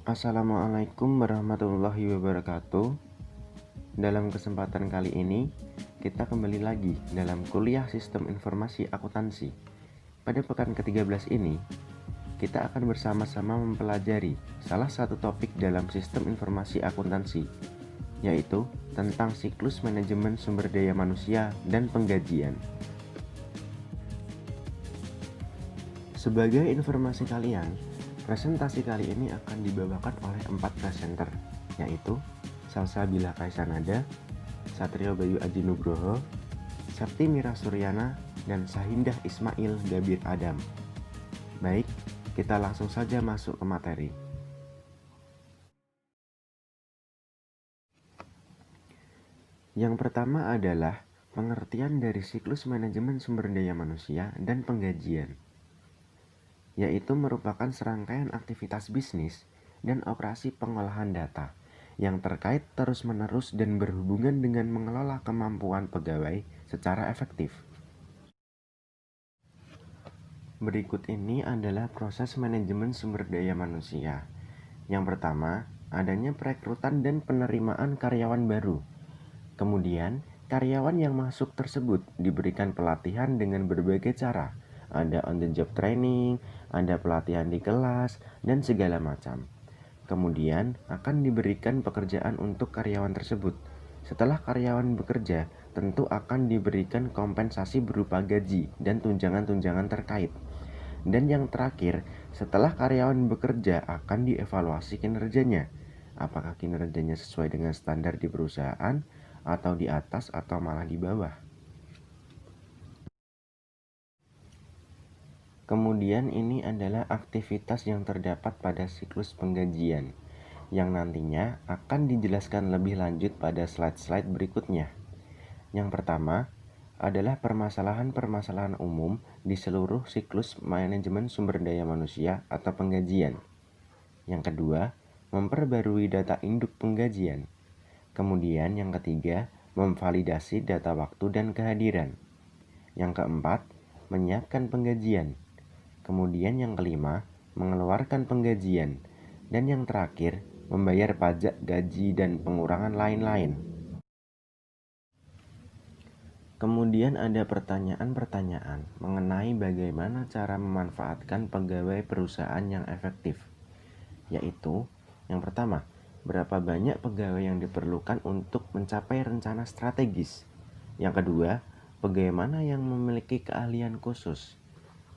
Assalamualaikum warahmatullahi wabarakatuh. Dalam kesempatan kali ini, kita kembali lagi dalam kuliah Sistem Informasi Akuntansi. Pada pekan ke-13 ini, kita akan bersama-sama mempelajari salah satu topik dalam Sistem Informasi Akuntansi, yaitu tentang siklus manajemen sumber daya manusia dan penggajian. Sebagai informasi kalian, presentasi kali ini akan dibawakan oleh 4 presenter, yaitu Salsabila Kaisanada, Satrio Bayu Aji Nugroho, Septi Mira Suryana, dan Sahindah Ismail Gabir Adam. Baik, kita langsung saja masuk ke materi. Yang pertama adalah pengertian dari siklus manajemen sumber daya manusia dan penggajian, yaitu merupakan serangkaian aktivitas bisnis dan operasi pengolahan data yang terkait terus-menerus dan berhubungan dengan mengelola kemampuan pegawai secara efektif. Berikut ini adalah proses manajemen sumber daya manusia. Yang pertama, adanya perekrutan dan penerimaan karyawan baru. Kemudian, karyawan yang masuk tersebut diberikan pelatihan dengan berbagai cara. Ada on the job training, ada pelatihan di kelas, dan segala macam. Kemudian akan diberikan pekerjaan untuk karyawan tersebut. Setelah karyawan bekerja, tentu akan diberikan kompensasi berupa gaji dan tunjangan-tunjangan terkait. Dan yang terakhir, setelah karyawan bekerja akan dievaluasi kinerjanya. Apakah kinerjanya sesuai dengan standar di perusahaan, atau di atas, atau malah di bawah. Kemudian ini adalah aktivitas yang terdapat pada siklus penggajian, yang nantinya akan dijelaskan lebih lanjut pada slide-slide berikutnya. Yang pertama adalah permasalahan-permasalahan umum di seluruh siklus manajemen sumber daya manusia atau penggajian. Yang kedua, memperbarui data induk penggajian. Kemudian yang ketiga, memvalidasi data waktu dan kehadiran. Yang keempat, menyiapkan penggajian. Kemudian yang kelima, mengeluarkan penggajian. Dan yang terakhir, membayar pajak, gaji, dan pengurangan lain-lain. Kemudian ada pertanyaan-pertanyaan mengenai bagaimana cara memanfaatkan pegawai perusahaan yang efektif, yaitu yang pertama, berapa banyak pegawai yang diperlukan untuk mencapai rencana strategis. Yang kedua, pegawai mana yang memiliki keahlian khusus.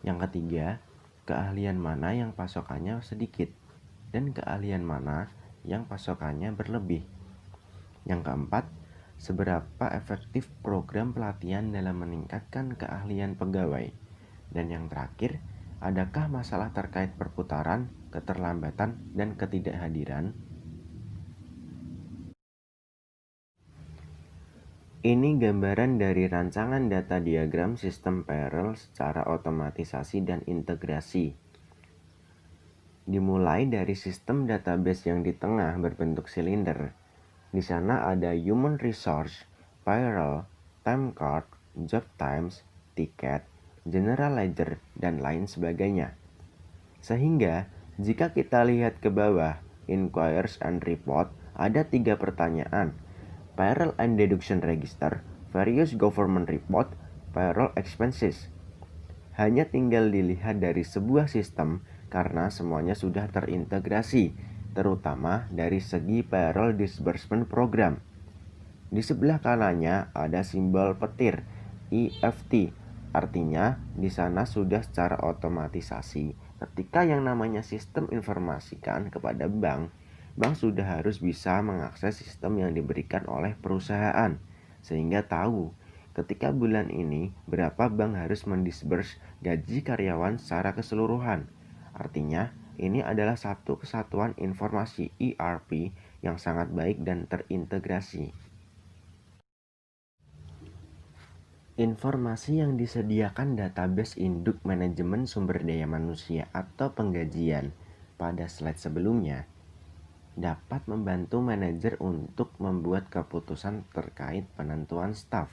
Yang ketiga, keahlian mana yang pasokannya sedikit, dan keahlian mana yang pasokannya berlebih. Yang keempat, seberapa efektif program pelatihan dalam meningkatkan keahlian pegawai. Dan yang terakhir, adakah masalah terkait perputaran, keterlambatan, dan ketidakhadiran? Ini gambaran dari rancangan data diagram sistem payroll secara otomatisasi dan integrasi. Dimulai dari sistem database yang di tengah berbentuk silinder. Di sana ada human resource, payroll, time card, job times, tiket, general ledger, dan lain sebagainya. Sehingga jika kita lihat ke bawah, inquiries and report, ada 3 pertanyaan. Payroll and deduction register, various government report, payroll expenses. Hanya tinggal dilihat dari sebuah sistem karena semuanya sudah terintegrasi, terutama dari segi payroll disbursement program. Di sebelah kanannya ada simbol petir EFT, artinya di sana sudah secara otomatisasi. Ketika yang namanya sistem informasikan kepada bank sudah harus bisa mengakses sistem yang diberikan oleh perusahaan, sehingga tahu ketika bulan ini berapa bank harus mendisburse gaji karyawan secara keseluruhan. Artinya, ini adalah satu kesatuan informasi ERP yang sangat baik dan terintegrasi. Informasi yang disediakan database induk manajemen sumber daya manusia atau penggajian pada slide sebelumnya dapat membantu manajer untuk membuat keputusan terkait penentuan staf.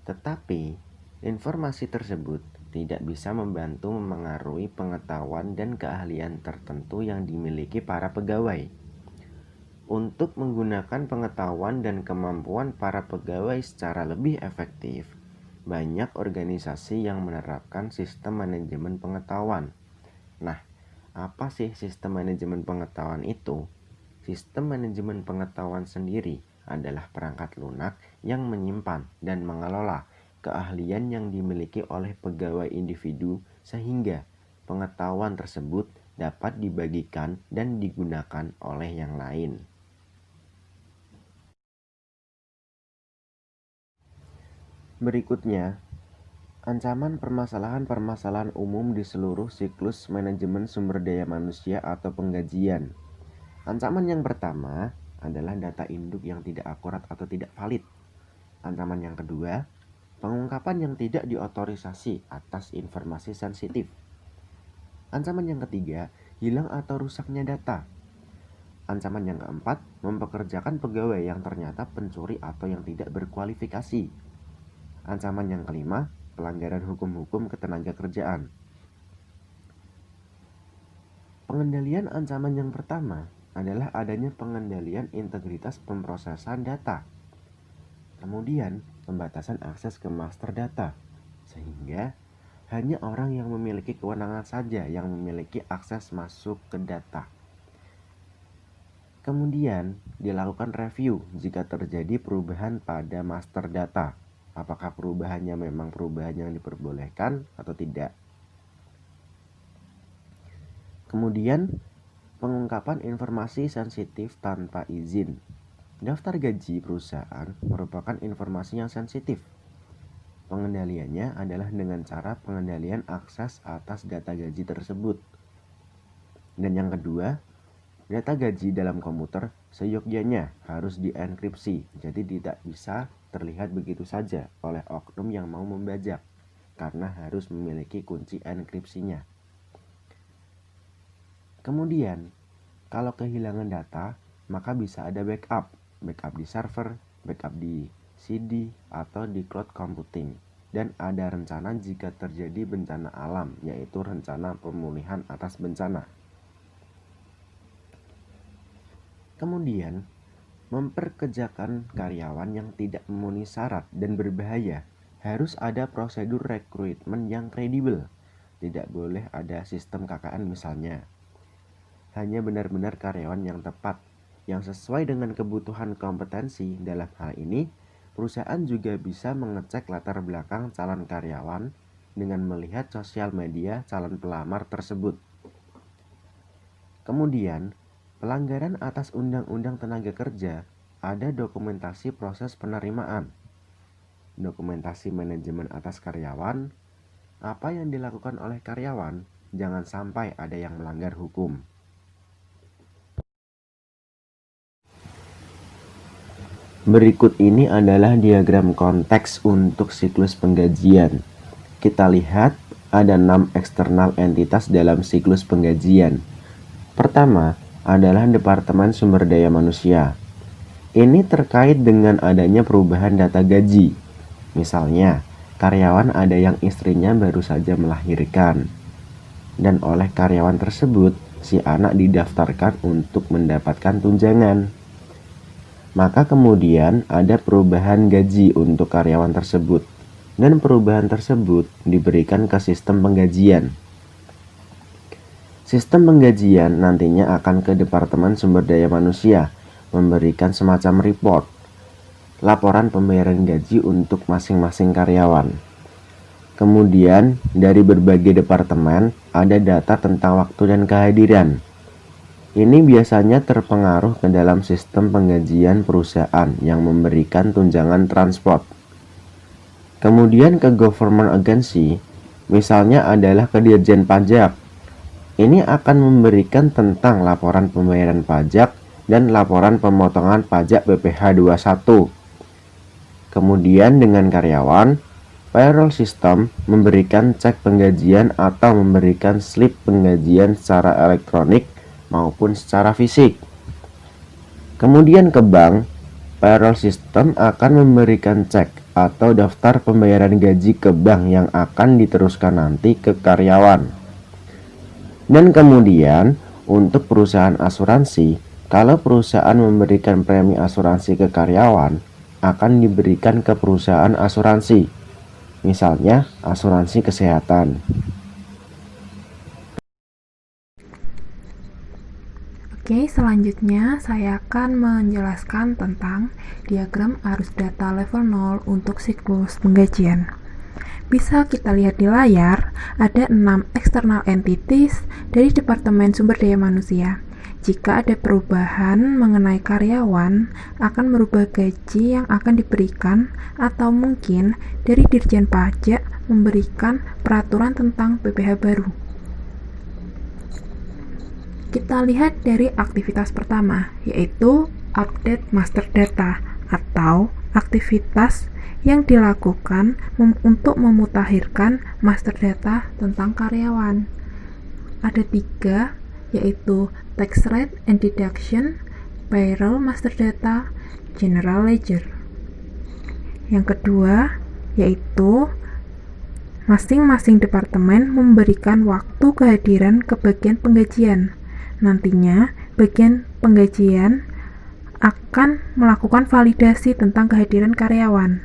Tetapi, informasi tersebut tidak bisa membantu memengaruhi pengetahuan dan keahlian tertentu yang dimiliki para pegawai. Untuk menggunakan pengetahuan dan kemampuan para pegawai secara lebih efektif, banyak organisasi yang menerapkan sistem manajemen pengetahuan. Nah, apa sih sistem manajemen pengetahuan itu? Sistem manajemen pengetahuan sendiri adalah perangkat lunak yang menyimpan dan mengelola keahlian yang dimiliki oleh pegawai individu sehingga pengetahuan tersebut dapat dibagikan dan digunakan oleh yang lain. Berikutnya, ancaman permasalahan-permasalahan umum di seluruh siklus manajemen sumber daya manusia atau penggajian. Ancaman yang pertama adalah data induk yang tidak akurat atau tidak valid. Ancaman yang kedua, pengungkapan yang tidak diotorisasi atas informasi sensitif. Ancaman yang ketiga, hilang atau rusaknya data. Ancaman yang keempat, mempekerjakan pegawai yang ternyata pencuri atau yang tidak berkualifikasi. Ancaman yang kelima, pelanggaran hukum-hukum ketenaga kerjaan. Pengendalian ancaman yang pertama adalah adanya pengendalian integritas pemrosesan data. Kemudian, pembatasan akses ke master data, sehingga hanya orang yang memiliki kewenangan saja yang memiliki akses masuk ke data. Kemudian, dilakukan review jika terjadi perubahan pada master data. Apakah perubahannya memang perubahan yang diperbolehkan atau tidak. Kemudian, pengungkapan informasi sensitif tanpa izin. Daftar gaji perusahaan merupakan informasi yang sensitif. Pengendaliannya adalah dengan cara pengendalian akses atas data gaji tersebut. Dan yang kedua, data gaji dalam komputer seyogyanya harus dienkripsi, jadi tidak bisa terlihat begitu saja oleh oknum yang mau membajak, karena harus memiliki kunci enkripsinya. Kemudian, kalau kehilangan data, maka bisa ada backup di server, backup di CD, atau di cloud computing. Dan ada rencana jika terjadi bencana alam, yaitu rencana pemulihan atas bencana. Kemudian, memperkerjakan karyawan yang tidak memenuhi syarat dan berbahaya. Harus ada prosedur rekrutmen yang kredibel. Tidak boleh ada sistem KKN misalnya. Hanya benar-benar karyawan yang tepat, yang sesuai dengan kebutuhan kompetensi. Dalam hal ini, perusahaan juga bisa mengecek latar belakang calon karyawan dengan melihat sosial media calon pelamar tersebut. Kemudian, pelanggaran atas Undang-Undang Tenaga Kerja, ada dokumentasi proses penerimaan, dokumentasi manajemen atas karyawan, apa yang dilakukan oleh karyawan, jangan sampai ada yang melanggar hukum. Berikut ini adalah diagram konteks untuk siklus penggajian. Kita lihat ada 6 eksternal entitas dalam siklus penggajian. Pertama, adalah Departemen Sumber Daya Manusia. Ini terkait dengan adanya perubahan data gaji. Misalnya, karyawan ada yang istrinya baru saja melahirkan. Dan oleh karyawan tersebut, si anak didaftarkan untuk mendapatkan tunjangan. Maka kemudian ada perubahan gaji untuk karyawan tersebut. Dan perubahan tersebut diberikan ke sistem penggajian. Sistem penggajian nantinya akan ke Departemen Sumber Daya Manusia, memberikan semacam report, laporan pembayaran gaji untuk masing-masing karyawan. Kemudian, dari berbagai departemen, ada data tentang waktu dan kehadiran. Ini biasanya terpengaruh ke dalam sistem penggajian perusahaan yang memberikan tunjangan transport. Kemudian ke government agency, misalnya adalah ke Dirjen Pajak. Ini akan memberikan tentang laporan pembayaran pajak dan laporan pemotongan pajak BPH 21. Kemudian dengan karyawan, payroll system memberikan cek penggajian atau memberikan slip penggajian secara elektronik maupun secara fisik. Kemudian ke bank, payroll system akan memberikan cek atau daftar pembayaran gaji ke bank yang akan diteruskan nanti ke karyawan. Dan kemudian untuk perusahaan asuransi, kalau perusahaan memberikan premi asuransi ke karyawan, akan diberikan ke perusahaan asuransi, misalnya asuransi kesehatan. Oke, selanjutnya saya akan menjelaskan tentang diagram arus data level 0 untuk siklus penggajian. Bisa kita lihat di layar, ada 6 external entities dari Departemen Sumber Daya Manusia. Jika ada perubahan mengenai karyawan, akan merubah gaji yang akan diberikan, atau mungkin dari Dirjen Pajak memberikan peraturan tentang PPh baru. Kita lihat dari aktivitas pertama, yaitu update master data atau aktivitas yang dilakukan untuk memutakhirkan master data tentang karyawan. Ada 3, yaitu tax rate and deduction, payroll master data, general ledger. Yang kedua, yaitu masing-masing departemen memberikan waktu kehadiran ke bagian penggajian. Nantinya, bagian penggajian akan melakukan validasi tentang kehadiran karyawan.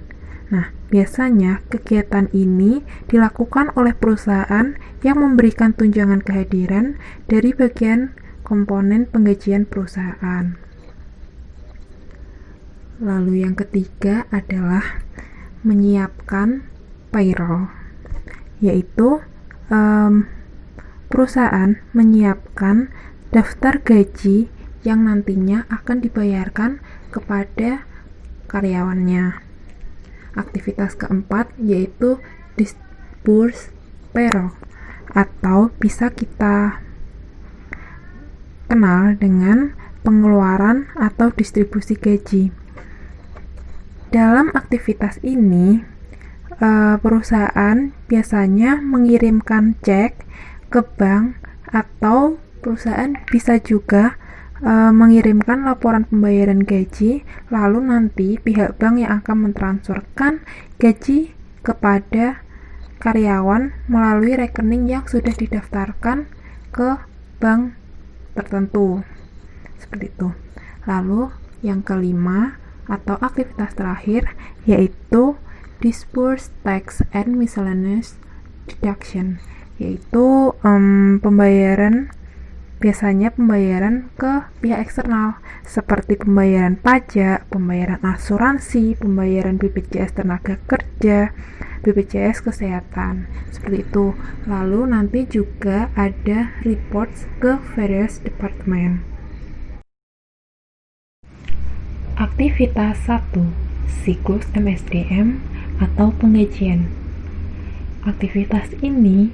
Nah, biasanya kegiatan ini dilakukan oleh perusahaan yang memberikan tunjangan kehadiran dari bagian komponen penggajian perusahaan. Lalu yang ketiga adalah menyiapkan payroll, yaitu perusahaan menyiapkan daftar gaji yang nantinya akan dibayarkan kepada karyawannya. Aktivitas keempat yaitu disburse payroll, atau bisa kita kenal dengan pengeluaran atau distribusi gaji. Dalam aktivitas ini, perusahaan biasanya mengirimkan cek ke bank, atau perusahaan bisa juga mengirimkan laporan pembayaran gaji, lalu nanti pihak bank yang akan mentransferkan gaji kepada karyawan melalui rekening yang sudah didaftarkan ke bank tertentu. Seperti itu. Lalu yang kelima atau aktivitas terakhir yaitu disburse tax and miscellaneous deduction, yaitu biasanya pembayaran ke pihak eksternal seperti pembayaran pajak, pembayaran asuransi, pembayaran BPJS tenaga kerja, BPJS kesehatan, seperti itu. Lalu nanti juga ada reports ke various department. Aktivitas 1, siklus MSDM atau penggajian. Aktivitas ini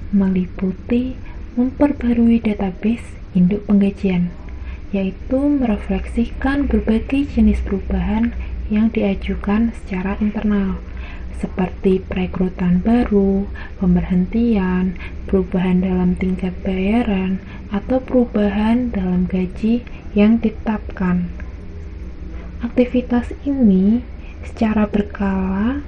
meliputi memperbarui database induk penggajian, yaitu merefleksikan berbagai jenis perubahan yang diajukan secara internal, seperti perekrutan baru, pemberhentian, perubahan dalam tingkat bayaran, atau perubahan dalam gaji yang ditetapkan. Aktivitas ini secara berkala,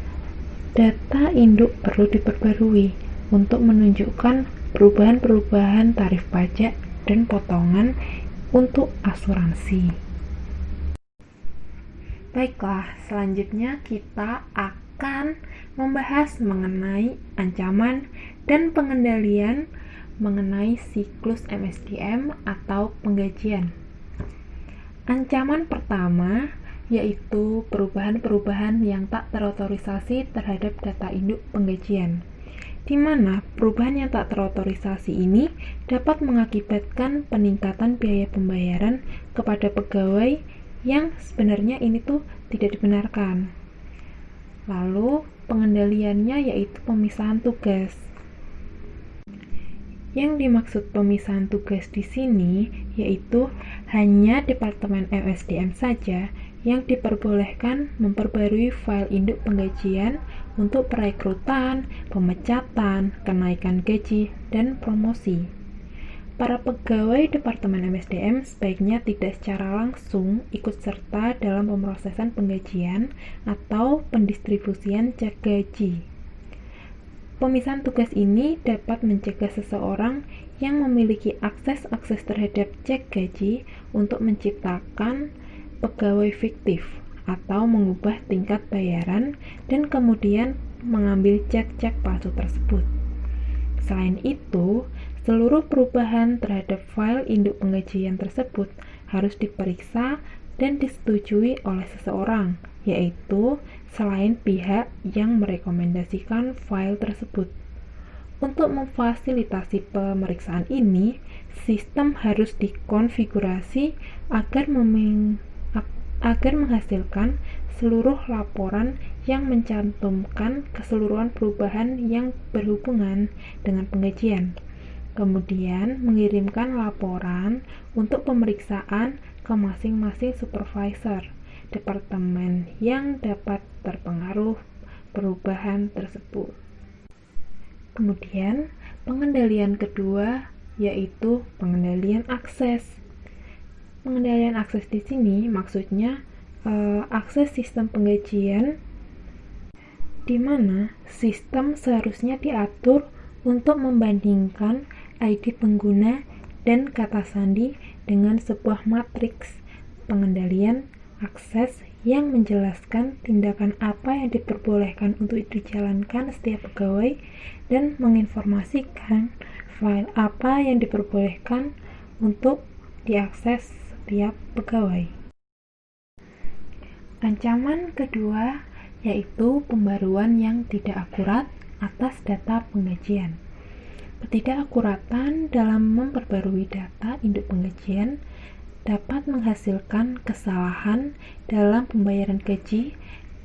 data induk perlu diperbarui untuk menunjukkan perubahan-perubahan tarif pajak dan potongan untuk asuransi. Baiklah, selanjutnya kita akan membahas mengenai ancaman dan pengendalian mengenai siklus MSDM atau penggajian. Ancaman pertama yaitu perubahan-perubahan yang tak terotorisasi terhadap data induk penggajian, di mana perubahan yang tak terotorisasi ini dapat mengakibatkan peningkatan biaya pembayaran kepada pegawai yang sebenarnya ini tuh tidak dibenarkan. Lalu pengendaliannya yaitu pemisahan tugas. Yang dimaksud pemisahan tugas di sini yaitu hanya Departemen MSDM saja yang diperbolehkan memperbarui file induk penggajian untuk perekrutan, pemecatan, kenaikan gaji, dan promosi. Para pegawai Departemen MSDM sebaiknya tidak secara langsung ikut serta dalam pemrosesan penggajian atau pendistribusian cek gaji. Pemisahan tugas ini dapat mencegah seseorang yang memiliki akses terhadap cek gaji untuk menciptakan pegawai fiktif atau mengubah tingkat bayaran dan kemudian mengambil cek-cek palsu tersebut. Selain itu, seluruh perubahan terhadap file induk penggajian tersebut harus diperiksa dan disetujui oleh seseorang, yaitu selain pihak yang merekomendasikan file tersebut. Untuk memfasilitasi pemeriksaan ini, sistem harus dikonfigurasi agar menghasilkan seluruh laporan yang mencantumkan keseluruhan perubahan yang berhubungan dengan penggajian. Kemudian mengirimkan laporan untuk pemeriksaan ke masing-masing supervisor departemen yang dapat terpengaruh perubahan tersebut. Kemudian, pengendalian kedua yaitu pengendalian akses. Pengendalian akses di sini maksudnya akses sistem penggajian di mana sistem seharusnya diatur untuk membandingkan ID pengguna dan kata sandi dengan sebuah matriks pengendalian akses yang menjelaskan tindakan apa yang diperbolehkan untuk dijalankan setiap pegawai dan menginformasikan file apa yang diperbolehkan untuk diakses setiap pegawai. Ancaman kedua yaitu pembaruan yang tidak akurat atas data penggajian. Ketidakakuratan dalam memperbarui data induk penggajian dapat menghasilkan kesalahan dalam pembayaran gaji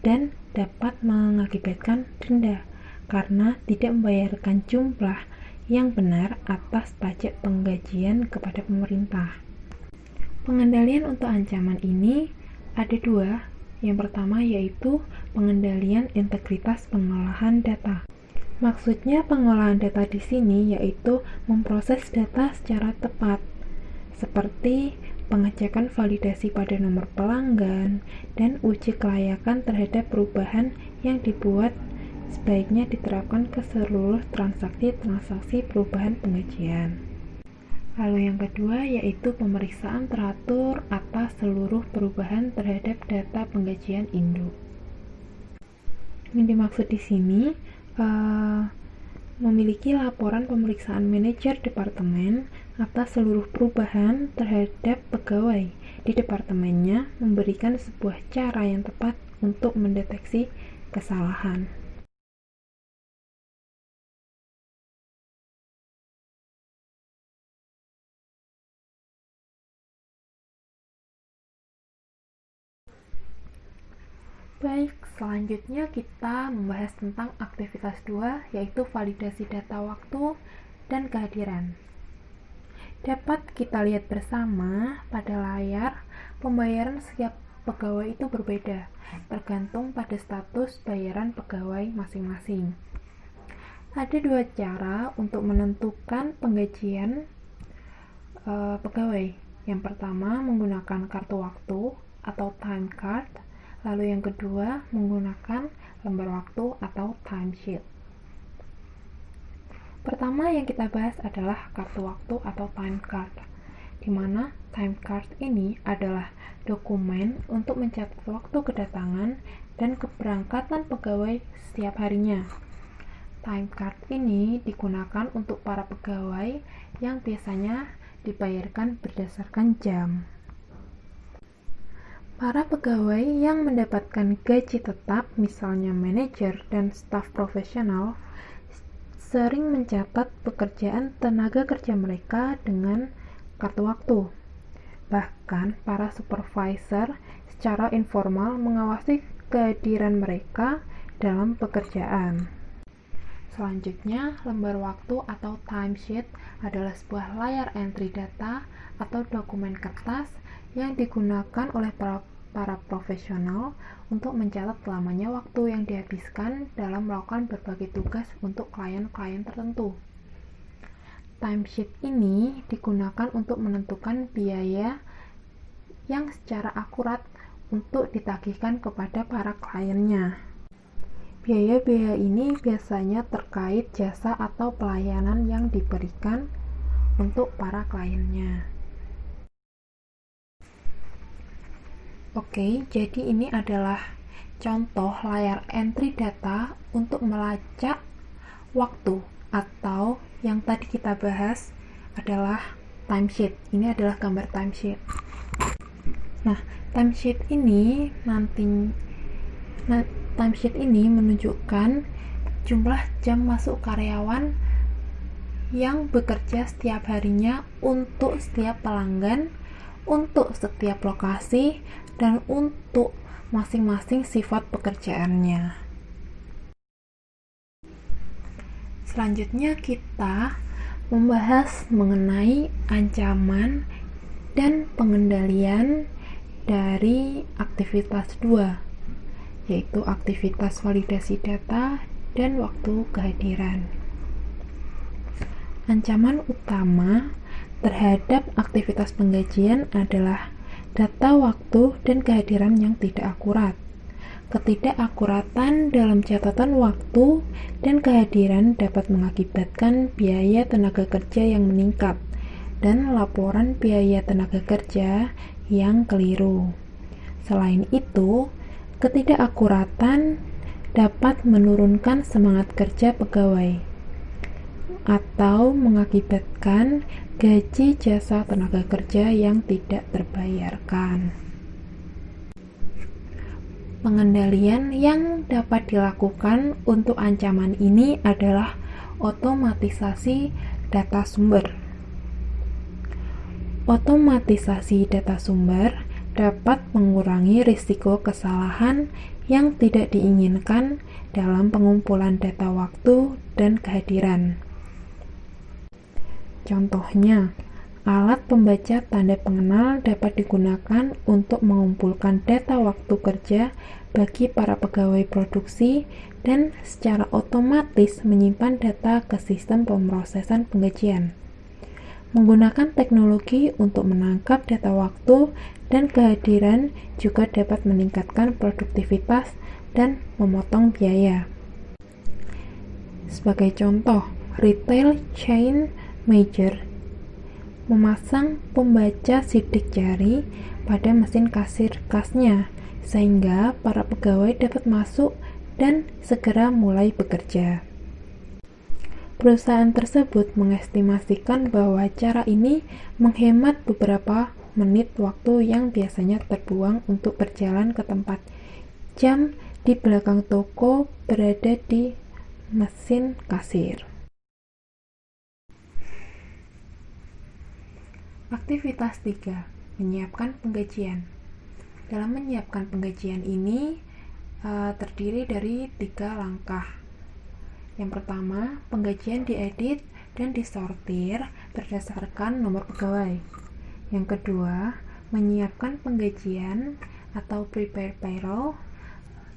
dan dapat mengakibatkan denda karena tidak membayarkan jumlah yang benar atas pajak penggajian kepada pemerintah. Pengendalian untuk ancaman ini ada dua. Yang pertama yaitu pengendalian integritas pengolahan data. Maksudnya pengolahan data di sini yaitu memproses data secara tepat, seperti pengecekan validasi pada nomor pelanggan dan uji kelayakan terhadap perubahan yang dibuat sebaiknya diterapkan ke seluruh transaksi perubahan penggajian. Lalu yang kedua yaitu pemeriksaan teratur atas seluruh perubahan terhadap data penggajian induk. Yang dimaksud di sini memiliki laporan pemeriksaan manajer departemen atas seluruh perubahan terhadap pegawai di departemennya, memberikan sebuah cara yang tepat untuk mendeteksi kesalahan. Baik, selanjutnya kita membahas tentang aktivitas 2, yaitu validasi data waktu dan kehadiran. Dapat kita lihat bersama pada layar, pembayaran setiap pegawai itu berbeda, tergantung pada status bayaran pegawai masing-masing. Ada dua cara untuk menentukan penggajian pegawai. Yang pertama menggunakan kartu waktu atau time card, lalu yang kedua menggunakan lembar waktu atau timesheet. Pertama yang kita bahas adalah kartu waktu atau time card, di mana time card ini adalah dokumen untuk mencatat waktu kedatangan dan keberangkatan pegawai setiap harinya. Time card ini digunakan untuk para pegawai yang biasanya dibayarkan berdasarkan jam. Para pegawai yang mendapatkan gaji tetap, misalnya manajer dan staf profesional, sering mencatat pekerjaan tenaga kerja mereka dengan kartu waktu. Bahkan, para supervisor secara informal mengawasi kehadiran mereka dalam pekerjaan. Selanjutnya, lembar waktu atau timesheet adalah sebuah layar entry data atau dokumen kertas yang digunakan oleh para profesional untuk mencatat lamanya waktu yang dihabiskan dalam melakukan berbagai tugas untuk klien-klien tertentu. Timesheet ini digunakan untuk menentukan biaya yang secara akurat untuk ditagihkan kepada para kliennya. Biaya-biaya ini biasanya terkait jasa atau pelayanan yang diberikan untuk para kliennya. Oke, jadi ini adalah contoh layar entry data untuk melacak waktu, atau yang tadi kita bahas adalah timesheet. Ini adalah gambar timesheet. Nah, timesheet ini menunjukkan jumlah jam masuk karyawan yang bekerja setiap harinya untuk setiap pelanggan, untuk setiap lokasi, dan untuk masing-masing sifat pekerjaannya. Selanjutnya kita membahas mengenai ancaman dan pengendalian dari aktivitas 2, yaitu aktivitas validasi data dan waktu kehadiran. Ancaman utama terhadap aktivitas penggajian adalah data waktu dan kehadiran yang tidak akurat. Ketidakakuratan dalam catatan waktu dan kehadiran dapat mengakibatkan biaya tenaga kerja yang meningkat dan laporan biaya tenaga kerja yang keliru. Selain itu, ketidakakuratan dapat menurunkan semangat kerja pegawai atau mengakibatkan gaji jasa tenaga kerja yang tidak terbayarkan. Pengendalian yang dapat dilakukan untuk ancaman ini adalah otomatisasi data sumber. Otomatisasi data sumber dapat mengurangi risiko kesalahan yang tidak diinginkan dalam pengumpulan data waktu dan kehadiran. Contohnya, alat pembaca tanda pengenal dapat digunakan untuk mengumpulkan data waktu kerja bagi para pegawai produksi dan secara otomatis menyimpan data ke sistem pemrosesan penggajian. Menggunakan teknologi untuk menangkap data waktu dan kehadiran juga dapat meningkatkan produktivitas dan memotong biaya. Sebagai contoh, retail chain major memasang pembaca sidik jari pada mesin kasir kasnya, sehingga para pegawai dapat masuk dan segera mulai bekerja. Perusahaan tersebut mengestimasikan bahwa cara ini menghemat beberapa menit waktu yang biasanya terbuang untuk berjalan ke tempat jam di belakang toko berada di mesin kasir. Aktivitas 3. Menyiapkan penggajian. Dalam menyiapkan penggajian ini terdiri dari 3 langkah. Yang pertama, penggajian diedit dan disortir berdasarkan nomor pegawai. Yang kedua, menyiapkan penggajian atau prepare payroll.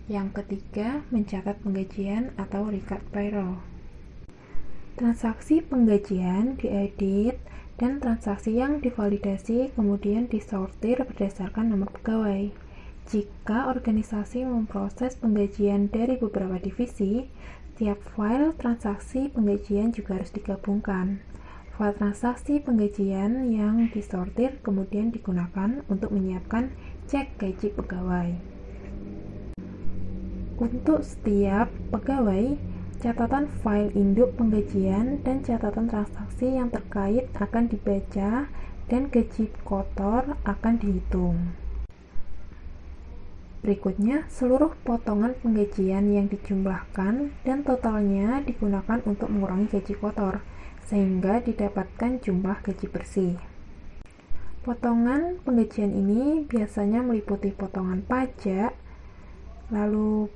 Yang ketiga, mencatat penggajian atau record payroll. Transaksi penggajian diedit dan transaksi yang divalidasi kemudian disortir berdasarkan nomor pegawai. Jika organisasi memproses penggajian dari beberapa divisi, setiap file transaksi penggajian juga harus digabungkan. File transaksi penggajian yang disortir kemudian digunakan untuk menyiapkan cek gaji pegawai. Untuk setiap pegawai, catatan file induk penggajian dan catatan transaksi yang terkait akan dibaca dan gaji kotor akan dihitung. Berikutnya, seluruh potongan penggajian yang dijumlahkan dan totalnya digunakan untuk mengurangi gaji kotor, sehingga didapatkan jumlah gaji bersih. Potongan penggajian ini biasanya meliputi potongan pajak, lalu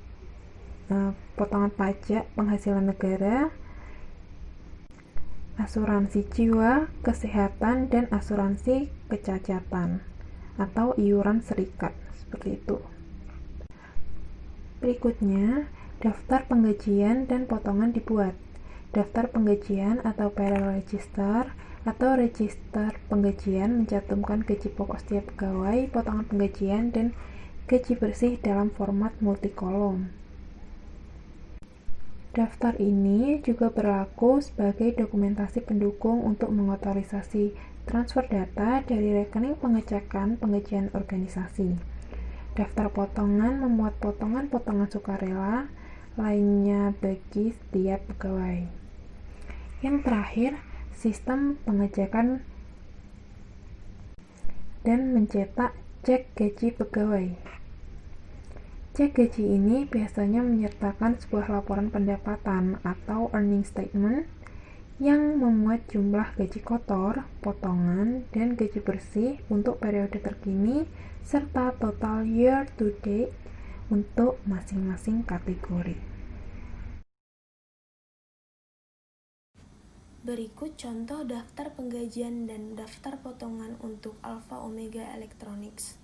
potongan pajak penghasilan negara, asuransi jiwa, kesehatan, dan asuransi kecacatan atau iuran serikat, seperti itu. Berikutnya, daftar penggajian dan potongan dibuat. Daftar penggajian atau payroll register atau register penggajian mencantumkan gaji pokok setiap pegawai, potongan penggajian, dan gaji bersih dalam format multikolom. Daftar ini juga berlaku sebagai dokumentasi pendukung untuk mengotorisasi transfer data dari rekening pengecekan penggajian organisasi. Daftar potongan memuat potongan-potongan sukarela lainnya bagi setiap pegawai. Yang terakhir, sistem pengecekan dan mencetak cek gaji pegawai. Cek gaji ini biasanya menyertakan sebuah laporan pendapatan atau earning statement yang memuat jumlah gaji kotor, potongan, dan gaji bersih untuk periode terkini serta total year to date untuk masing-masing kategori. Berikut contoh daftar penggajian dan daftar potongan untuk Alpha Omega Electronics.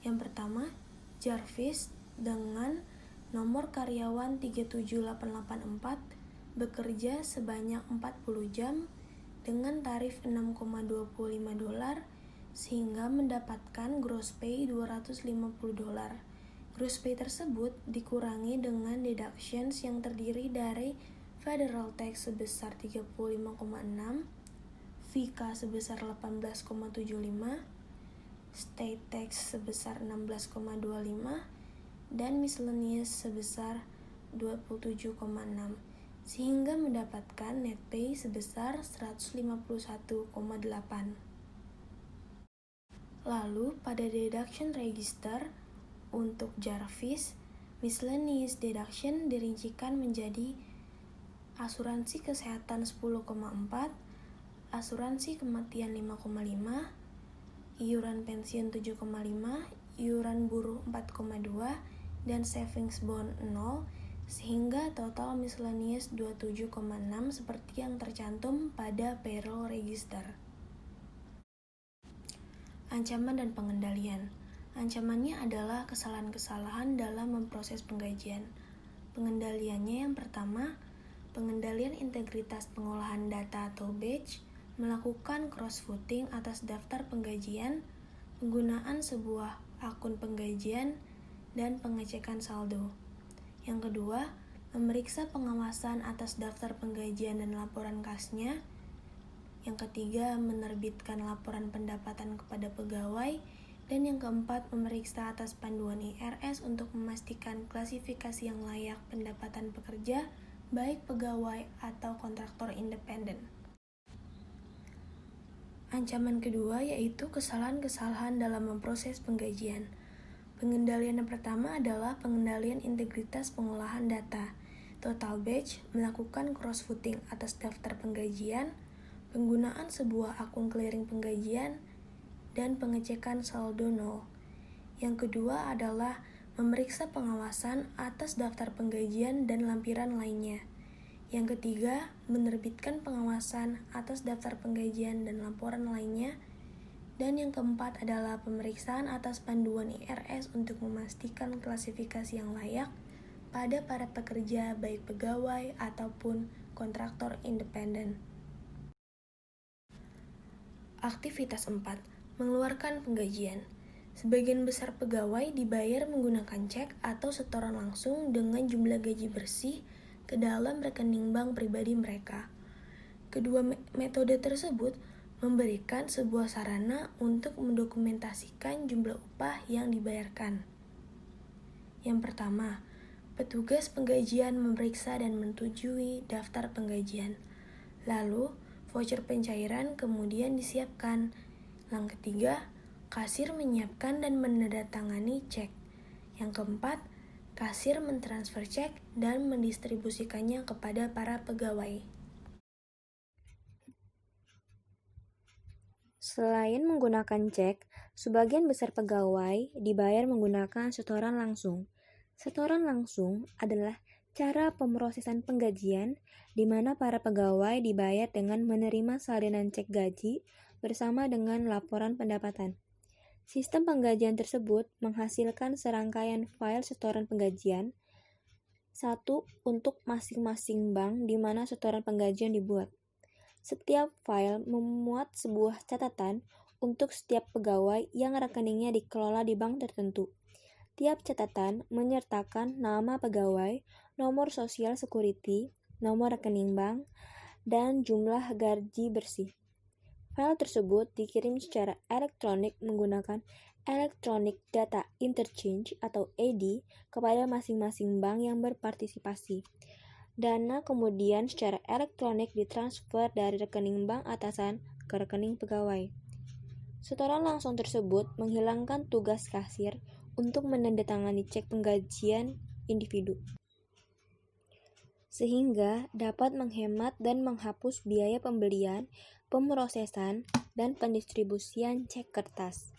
Yang pertama, Jarvis dengan nomor karyawan 37884 bekerja sebanyak 40 jam dengan tarif $6,25 sehingga mendapatkan gross pay $250. Gross pay tersebut dikurangi dengan deductions yang terdiri dari federal tax sebesar 35,6, FICA sebesar 18,75, state tax sebesar 16,25, dan miscellaneous sebesar 27,6, sehingga mendapatkan net pay sebesar 151,8. Lalu pada deduction register untuk Jarvis, miscellaneous deduction dirincikan menjadi asuransi kesehatan 10,4, asuransi kematian 5,5, iuran pensiun 7,5, iuran buruh 4,2, dan savings bond 0, sehingga total miscellaneous 27,6 seperti yang tercantum pada payroll register. Ancaman dan pengendalian. Ancamannya adalah kesalahan-kesalahan dalam memproses penggajian. Pengendaliannya yang pertama, pengendalian integritas pengolahan data atau batch, melakukan cross-voting atas daftar penggajian, penggunaan sebuah akun penggajian, dan pengecekan saldo. Yang kedua, memeriksa pengawasan atas daftar penggajian dan laporan kasnya. Yang ketiga, menerbitkan laporan pendapatan kepada pegawai. Dan yang keempat, memeriksa atas panduan IRS untuk memastikan klasifikasi yang layak pendapatan pekerja, baik pegawai atau kontraktor independen. Ancaman kedua yaitu kesalahan-kesalahan dalam memproses penggajian. Pengendalian yang pertama adalah pengendalian integritas pengolahan data. Total batch melakukan cross-voting atas daftar penggajian, penggunaan sebuah akun clearing penggajian, dan pengecekan saldo 0. Yang kedua adalah memeriksa pengawasan atas daftar penggajian dan lampiran lainnya. Yang ketiga, menerbitkan pengawasan atas daftar penggajian dan laporan lainnya. Dan yang keempat adalah pemeriksaan atas panduan IRS untuk memastikan klasifikasi yang layak pada para pekerja baik pegawai ataupun kontraktor independen. Aktivitas 4. Mengeluarkan penggajian. Sebagian besar pegawai dibayar menggunakan cek atau setoran langsung dengan jumlah gaji bersih ke dalam rekening bank pribadi mereka. Kedua metode tersebut memberikan sebuah sarana untuk mendokumentasikan jumlah upah yang dibayarkan. Yang pertama, petugas penggajian memeriksa dan menyetujui daftar penggajian. Lalu, voucher pencairan kemudian disiapkan. Yang ketiga, kasir menyiapkan dan menandatangani cek. Yang keempat, kasir mentransfer cek dan mendistribusikannya kepada para pegawai. Selain menggunakan cek, sebagian besar pegawai dibayar menggunakan setoran langsung. Setoran langsung adalah cara pemrosesan penggajian di mana para pegawai dibayar dengan menerima salinan cek gaji bersama dengan laporan pendapatan. Sistem penggajian tersebut menghasilkan serangkaian file setoran penggajian Satu untuk masing-masing bank di mana setoran penggajian dibuat. Setiap file memuat sebuah catatan untuk setiap pegawai yang rekeningnya dikelola di bank tertentu. Tiap catatan menyertakan nama pegawai, nomor sosial security, nomor rekening bank, dan jumlah gaji bersih. File tersebut dikirim secara elektronik menggunakan Electronic Data Interchange atau EDI kepada masing-masing bank yang berpartisipasi. Dana kemudian secara elektronik ditransfer dari rekening bank atasan ke rekening pegawai. Setoran langsung tersebut menghilangkan tugas kasir untuk menandatangani cek penggajian individu, sehingga dapat menghemat dan menghapus biaya pembelian, pemrosesan, dan pendistribusian cek kertas.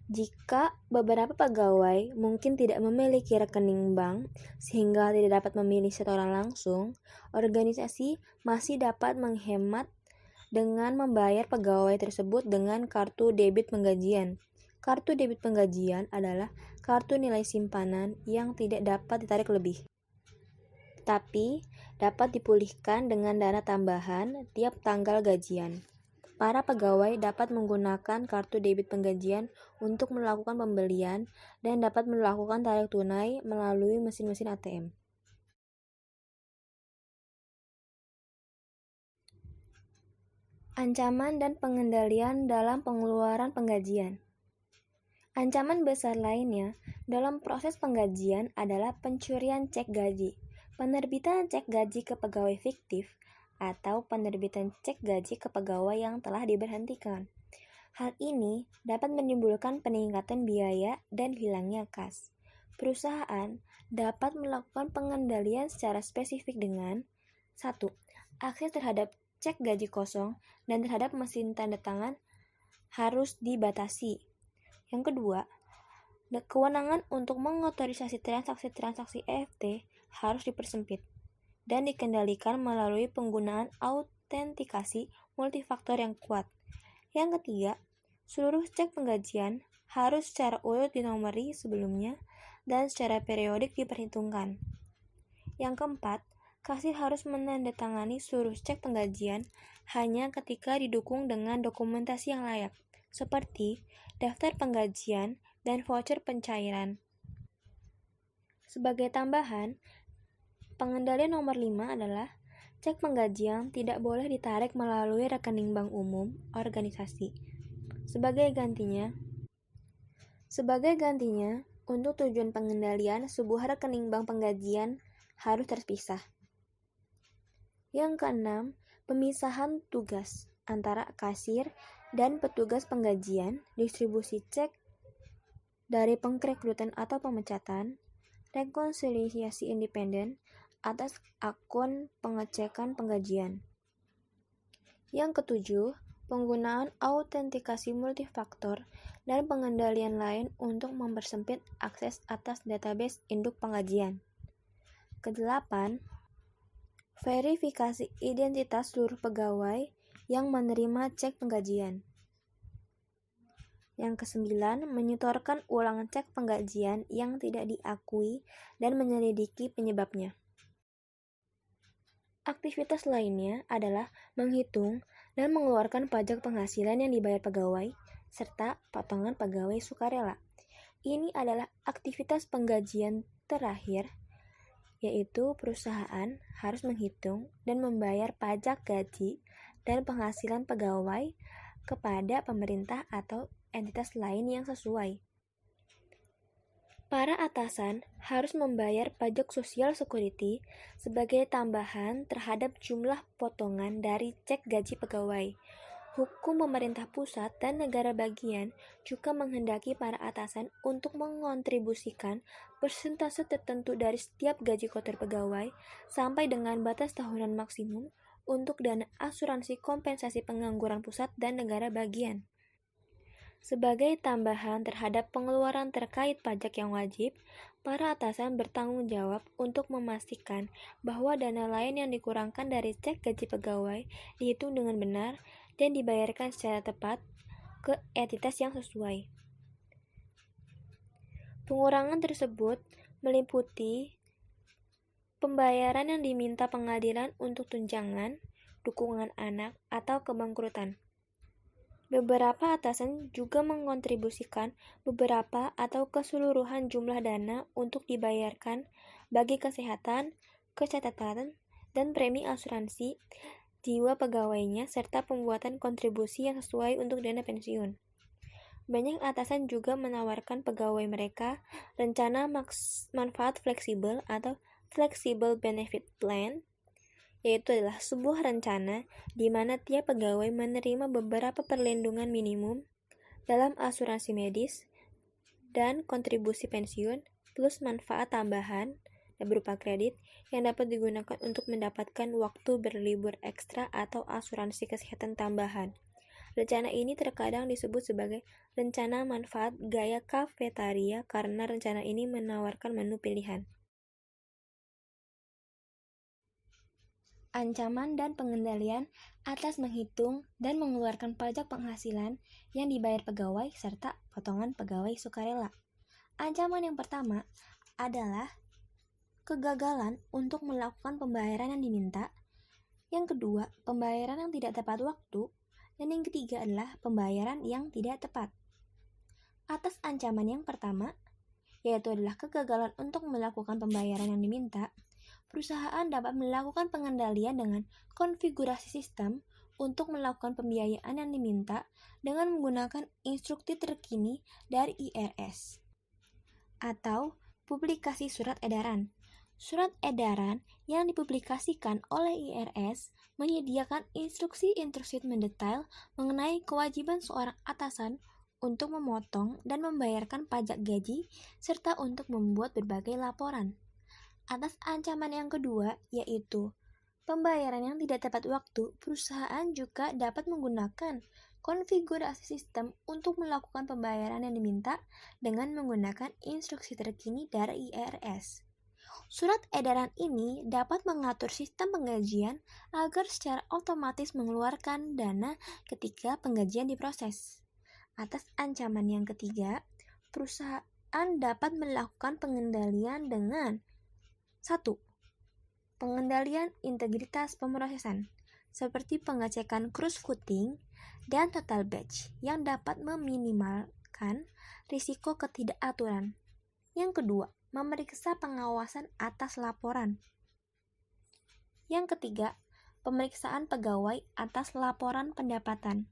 Jika beberapa pegawai mungkin tidak memiliki rekening bank sehingga tidak dapat memilih setoran langsung, organisasi masih dapat menghemat dengan membayar pegawai tersebut dengan kartu debit penggajian. Kartu debit penggajian adalah kartu nilai simpanan yang tidak dapat ditarik lebih, tapi dapat dipulihkan dengan dana tambahan tiap tanggal gajian. Para pegawai dapat menggunakan kartu debit penggajian untuk melakukan pembelian dan dapat melakukan tarik tunai melalui mesin-mesin ATM. Ancaman dan pengendalian dalam pengeluaran penggajian. Ancaman besar lainnya dalam proses penggajian adalah pencurian cek gaji, penerbitan cek gaji ke pegawai fiktif, atau penerbitan cek gaji ke pegawai yang telah diberhentikan. Hal ini dapat menimbulkan peningkatan biaya dan hilangnya kas. Perusahaan dapat melakukan pengendalian secara spesifik dengan 1. Akses terhadap cek gaji kosong dan terhadap mesin tanda tangan harus dibatasi. Yang kedua, kewenangan untuk mengotorisasi transaksi-transaksi EFT harus dipersempit dan dikendalikan melalui penggunaan autentikasi multifaktor yang kuat. Yang ketiga, seluruh cek penggajian harus secara urut dinomori sebelumnya dan secara periodik diperhitungkan. Yang keempat, kasir harus menandatangani seluruh cek penggajian hanya ketika didukung dengan dokumentasi yang layak, seperti daftar penggajian dan voucher pencairan. Sebagai tambahan, pengendalian nomor 5 adalah cek penggajian tidak boleh ditarik melalui rekening bank umum organisasi. Sebagai gantinya, untuk tujuan pengendalian, sebuah rekening bank penggajian harus terpisah. Yang keenam, pemisahan tugas antara kasir dan petugas penggajian, distribusi cek dari pengrekrutan atau pemecatan, rekonsiliasi independen atas akun pengecekan penggajian. Yang ketujuh, penggunaan autentikasi multifaktor dan pengendalian lain untuk mempersempit akses atas database induk penggajian. Kedelapan, verifikasi identitas seluruh pegawai yang menerima cek penggajian. Yang kesembilan, menyetorkan ulang cek penggajian yang tidak diakui dan menyelidiki penyebabnya. Aktivitas lainnya adalah menghitung dan mengeluarkan pajak penghasilan yang dibayar pegawai, serta potongan pegawai sukarela. Ini adalah aktivitas penggajian terakhir, yaitu perusahaan harus menghitung dan membayar pajak gaji dan penghasilan pegawai kepada pemerintah atau entitas lain yang sesuai. Para atasan harus membayar pajak sosial security sebagai tambahan terhadap jumlah potongan dari cek gaji pegawai. Hukum pemerintah pusat dan negara bagian juga menghendaki para atasan untuk mengontribusikan persentase tertentu dari setiap gaji kotor pegawai sampai dengan batas tahunan maksimum untuk dana asuransi kompensasi pengangguran pusat dan negara bagian. Sebagai tambahan terhadap pengeluaran terkait pajak yang wajib, para atasan bertanggung jawab untuk memastikan bahwa dana lain yang dikurangkan dari cek gaji pegawai dihitung dengan benar dan dibayarkan secara tepat ke entitas yang sesuai. Pengurangan tersebut meliputi pembayaran yang diminta pengadilan untuk tunjangan, dukungan anak, atau kebangkrutan. Beberapa atasan juga mengontribusikan beberapa atau keseluruhan jumlah dana untuk dibayarkan bagi kesehatan, kecacatan, dan premi asuransi jiwa pegawainya serta pembuatan kontribusi yang sesuai untuk dana pensiun. Banyak atasan juga menawarkan pegawai mereka rencana manfaat fleksibel atau flexible benefit plan, yaitu adalah sebuah rencana di mana tiap pegawai menerima beberapa perlindungan minimum dalam asuransi medis dan kontribusi pensiun, plus manfaat tambahan berupa kredit yang dapat digunakan untuk mendapatkan waktu berlibur ekstra atau asuransi kesehatan tambahan. Rencana ini terkadang disebut sebagai rencana manfaat gaya kafetaria karena rencana ini menawarkan menu pilihan. Ancaman dan pengendalian atas menghitung dan mengeluarkan pajak penghasilan yang dibayar pegawai serta potongan pegawai sukarela. Ancaman yang pertama adalah kegagalan untuk melakukan pembayaran yang diminta. Yang kedua, pembayaran yang tidak tepat waktu. Dan yang ketiga adalah pembayaran yang tidak tepat. Atas ancaman yang pertama, yaitu adalah kegagalan untuk melakukan pembayaran yang diminta, perusahaan dapat melakukan pengendalian dengan konfigurasi sistem untuk melakukan pembiayaan yang diminta dengan menggunakan instruksi terkini dari IRS atau publikasi surat edaran. Surat edaran yang dipublikasikan oleh IRS menyediakan instruksi-instruksi mendetail mengenai kewajiban seorang atasan untuk memotong dan membayarkan pajak gaji serta untuk membuat berbagai laporan. Atas ancaman yang kedua, yaitu pembayaran yang tidak tepat waktu, perusahaan juga dapat menggunakan konfigurasi sistem untuk melakukan pembayaran yang diminta dengan menggunakan instruksi terkini dari IRS. Surat edaran ini dapat mengatur sistem penggajian agar secara otomatis mengeluarkan dana ketika penggajian diproses. Atas ancaman yang ketiga, perusahaan dapat melakukan pengendalian dengan 1. Pengendalian integritas pemrosesan, seperti pengecekan cross-cutting dan total batch yang dapat meminimalkan risiko ketidakaturan. Yang kedua, memeriksa pengawasan atas laporan. Yang ketiga, pemeriksaan pegawai atas laporan pendapatan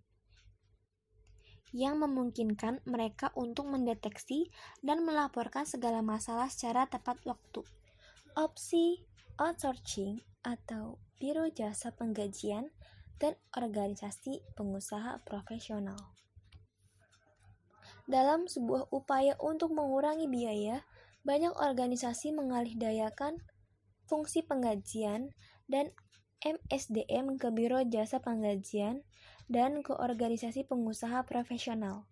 yang memungkinkan mereka untuk mendeteksi dan melaporkan segala masalah secara tepat waktu. Opsi outsourcing atau biro jasa penggajian dan organisasi pengusaha profesional. Dalam sebuah upaya untuk mengurangi biaya, banyak organisasi mengalihdayakan fungsi penggajian dan MSDM ke biro jasa penggajian dan ke organisasi pengusaha profesional.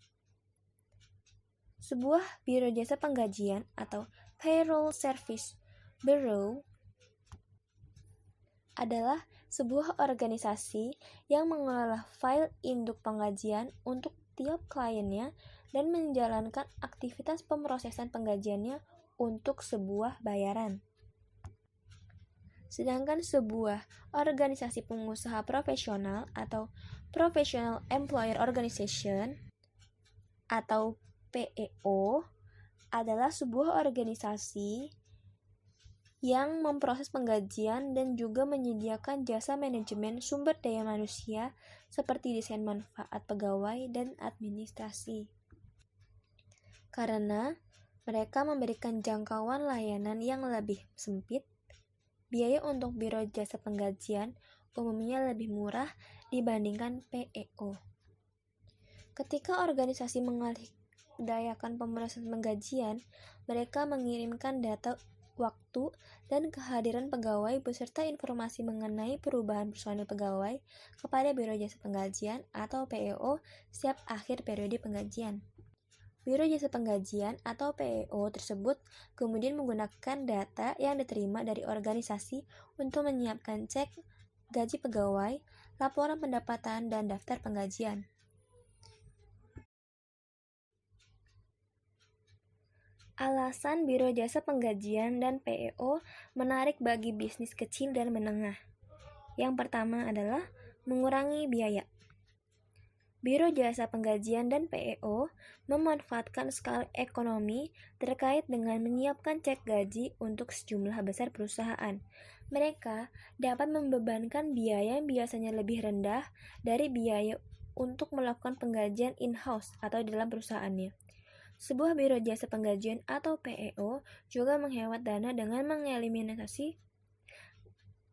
Sebuah biro jasa penggajian atau payroll service bureau adalah sebuah organisasi yang mengelola file induk penggajian untuk tiap kliennya dan menjalankan aktivitas pemrosesan penggajiannya untuk sebuah bayaran. Sedangkan sebuah organisasi pengusaha profesional atau Professional Employer Organization atau PEO adalah sebuah organisasi yang memproses penggajian dan juga menyediakan jasa manajemen sumber daya manusia seperti desain manfaat pegawai dan administrasi. Karena mereka memberikan jangkauan layanan yang lebih sempit, biaya untuk biro jasa penggajian umumnya lebih murah dibandingkan PEO. Ketika organisasi mengalihdayakan pemrosesan penggajian, mereka mengirimkan data waktu dan kehadiran pegawai beserta informasi mengenai perubahan personil pegawai kepada Biro Jasa Penggajian atau PEO setiap akhir periode penggajian. Biro Jasa Penggajian atau PEO tersebut kemudian menggunakan data yang diterima dari organisasi untuk menyiapkan cek gaji pegawai, laporan pendapatan, dan daftar penggajian. Alasan Biro Jasa Penggajian dan PEO menarik bagi bisnis kecil dan menengah. Yang pertama adalah mengurangi biaya. Biro Jasa Penggajian dan PEO memanfaatkan skala ekonomi terkait dengan menyiapkan cek gaji untuk sejumlah besar perusahaan. Mereka dapat membebankan biaya yang biasanya lebih rendah dari biaya untuk melakukan penggajian in-house atau dalam perusahaannya. Sebuah biro jasa penggajian atau PEO juga menghemat dana dengan mengeliminasi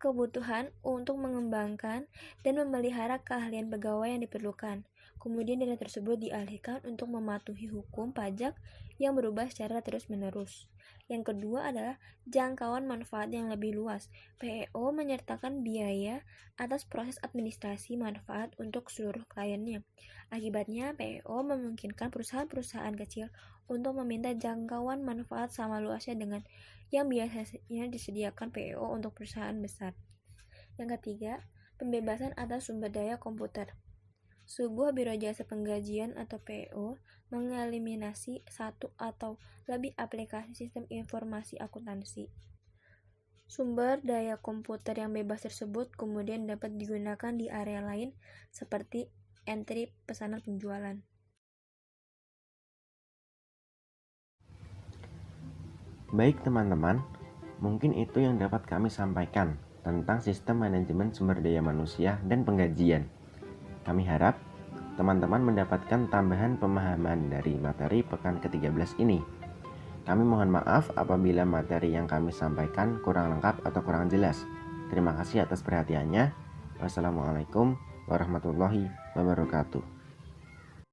kebutuhan untuk mengembangkan dan memelihara keahlian pegawai yang diperlukan. Kemudian dana tersebut dialihkan untuk mematuhi hukum pajak yang berubah secara terus-menerus. Yang kedua adalah jangkauan manfaat yang lebih luas. PEO menyertakan biaya atas proses administrasi manfaat untuk seluruh kliennya. Akibatnya, PEO memungkinkan perusahaan-perusahaan kecil untuk meminta jangkauan manfaat sama luasnya dengan yang biasanya disediakan PEO untuk perusahaan besar. Yang ketiga, pembebasan atas sumber daya komputer. Sebuah biro jasa penggajian atau PEO mengeliminasi satu atau lebih aplikasi sistem informasi akuntansi. Sumber daya komputer yang bebas tersebut kemudian dapat digunakan di area lain seperti entry pesanan penjualan. Baik teman-teman, mungkin itu yang dapat kami sampaikan tentang sistem manajemen sumber daya manusia dan penggajian. Kami harap teman-teman mendapatkan tambahan pemahaman dari materi pekan ke-13 ini. Kami mohon maaf apabila materi yang kami sampaikan kurang lengkap atau kurang jelas. Terima kasih atas perhatiannya. Wassalamualaikum warahmatullahi wabarakatuh.